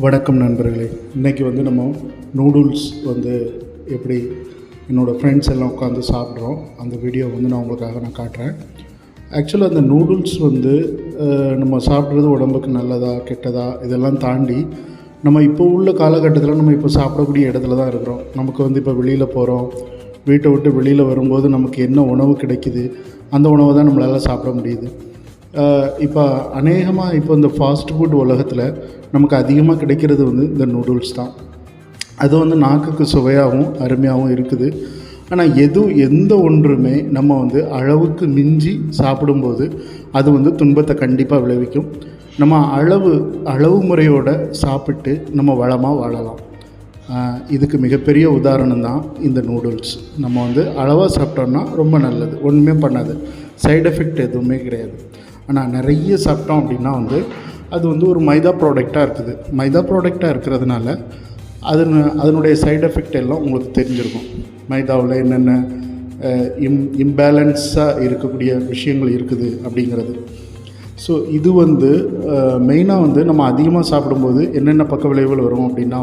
வணக்கம் நண்பர்களே. இன்றைக்கி நம்ம நூடுல்ஸ் எப்படி என்னோடய ஃப்ரெண்ட்ஸ் எல்லாம் உட்காந்து சாப்பிட்றோம். அந்த வீடியோ நான் உங்களுக்காக காட்டுறேன். ஆக்சுவலாக அந்த நூடுல்ஸ் நம்ம சாப்பிட்றது உடம்புக்கு நல்லதா கெட்டதா இதெல்லாம் தாண்டி நம்ம இப்போ உள்ள காலகட்டத்தில் நம்ம இப்போ சாப்பிடக்கூடிய இடத்துல தான் இருக்கிறோம். நமக்கு இப்போ வெளியில் போகிறோம், வீட்டை விட்டு வெளியில் வரும்போது நமக்கு என்ன உணவு கிடைக்குது அந்த உணவை தான் நம்மளால் சாப்பிட முடியுது. இப்போ அநேகமாக இந்த ஃபாஸ்ட் ஃபுட் உலகத்தில் நமக்கு அதிகமாக கிடைக்கிறது இந்த நூடுல்ஸ் தான். அது நாக்குக்கு சுவையாகவும் அருமையாகவும் இருக்குது. ஆனால் எந்த ஒன்றுமே நம்ம அளவுக்கு மிஞ்சி சாப்பிடும்போது அது துன்பத்தை கண்டிப்பாக விளைவிக்கும். நம்ம அளவு முறையோடு சாப்பிட்டு நம்ம வளமாக வாழலாம். இதுக்கு மிகப்பெரிய உதாரணம் தான் இந்த நூடுல்ஸ். நம்ம அளவாக சாப்பிட்டோம்னா ரொம்ப நல்லது, ஒன்றுமே பண்ணாது, சைடு எஃபெக்ட் எதுவுமே கிடையாது. ஆனால் நிறைய சாப்பிட்டோம் அப்படின்னா அது ஒரு மைதா ப்ராடக்டாக இருக்குது. மைதா ப்ராடக்டாக இருக்கிறதுனால அதனுடைய சைடு எஃபெக்ட் எல்லாம் உங்களுக்கு தெரிஞ்சிருக்கும். மைதாவில் என்னென்ன இம்பேலன்ஸாக இருக்கக்கூடிய விஷயங்கள் இருக்குது அப்படிங்கிறது. ஸோ இது மெயினாக நம்ம அதிகமாக சாப்பிடும்போது என்னென்ன பக்க விளைவுகள் வரும் அப்படின்னா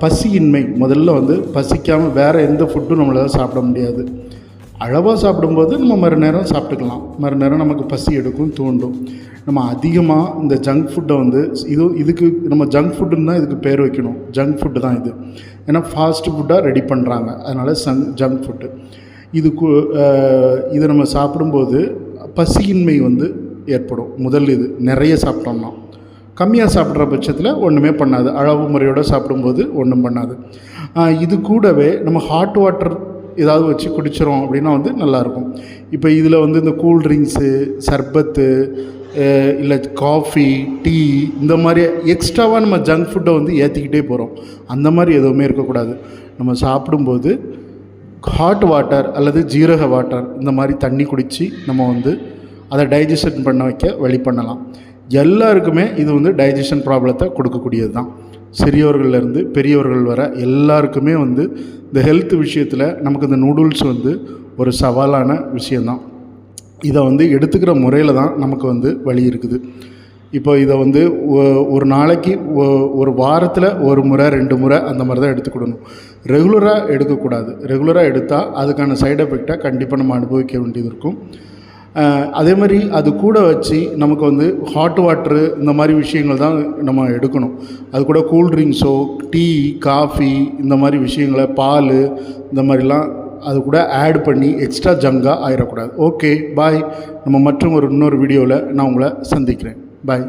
பசியின்மை. முதல்ல பசிக்காமல் வேறு எந்த ஃபுட்டும் நம்மளால் சாப்பிட முடியாது. அளவாக சாப்பிடும்போது நம்ம மறுநேரம் சாப்பிட்டுக்கலாம், மறுநேரம் நமக்கு பசி எடுக்கும், தூண்டும். நம்ம அதிகமாக இந்த ஜங்க் ஃபுட்டை இதுக்கு நம்ம ஜங்க் ஃபுட்டுன்னு தான் இதுக்கு பேர் வைக்கணும். ஜங்க் ஃபுட்டு தான் இது. ஏன்னா ஃபாஸ்ட் ஃபுட்டாக ரெடி பண்ணுறாங்க, அதனால் ஜங்க் ஃபுட்டு. இதை நம்ம சாப்பிடும்போது பசியின்மை ஏற்படும். இது நிறைய சாப்பிட்டோம்னா. கம்மியாக சாப்பிட்ற பட்சத்தில் ஒன்றுமே பண்ணாது, அளவு முறையோடு சாப்பிடும்போது ஒன்றும் பண்ணாது. இது கூடவே நம்ம ஹாட் வாட்டர் ஏதாவது வச்சு குடிச்சிடும் அப்படின்னா நல்லாயிருக்கும். இப்போ இதில் இந்த கூல்ட்ரிங்க்ஸு, சர்பத்து, இல்லை காஃபி, டீ, இந்த மாதிரி எக்ஸ்ட்ராவாக நம்ம ஜங்க் ஃபுட்டை ஏற்றிக்கிட்டே போகிறோம். அந்த மாதிரி எதுவுமே இருக்கக்கூடாது. நம்ம சாப்பிடும்போது ஹாட் வாட்டர் அல்லது ஜீரக வாட்டர் இந்த மாதிரி தண்ணி குடித்து நம்ம அதை டைஜஷன் பண்ண வைக்க வழி பண்ணலாம். எல்லாருக்குமே இது டைஜஷன் ப்ராப்ளத்தை கொடுக்கக்கூடியது தான். சிறியவர்கள்லேருந்து பெரியவர்கள் வர எல்லாருக்குமே இந்த ஹெல்த் விஷயத்தில் நமக்கு இந்த நூடுல்ஸ் ஒரு சவாலான விஷயந்தான். இதை எடுத்துக்கிற முறையில் தான் நமக்கு வழி இருக்குது. இப்போ இதை ஒரு நாளைக்கு ஒரு வாரத்தில் ஒரு முறை 2 முறை அந்த மாதிரி தான் எடுத்துக்கிடணும். ரெகுலராக எடுக்கக்கூடாது. ரெகுலராக எடுத்தால் அதுக்கான சைடு எஃபெக்டை கண்டிப்பாக நம்ம அனுபவிக்க வேண்டியது இருக்கும். அதே மாதிரி அது கூட வச்சு நமக்கு ஹாட் வாட்ரு இந்த மாதிரி விஷயங்கள் தான் நம்ம எடுக்கணும். அது கூட கூல்ட்ரிங்க்ஸோ, டீ, காஃபி இந்த மாதிரி விஷயங்களை, பால் இந்த மாதிரிலாம் அது கூட ஆட் பண்ணி எக்ஸ்ட்ரா ஜங்காக ஆயிடக்கூடாது. ஓகே, பாய். நம்ம இன்னொரு வீடியோவில் நான் உங்களை சந்திக்கிறேன். பாய்.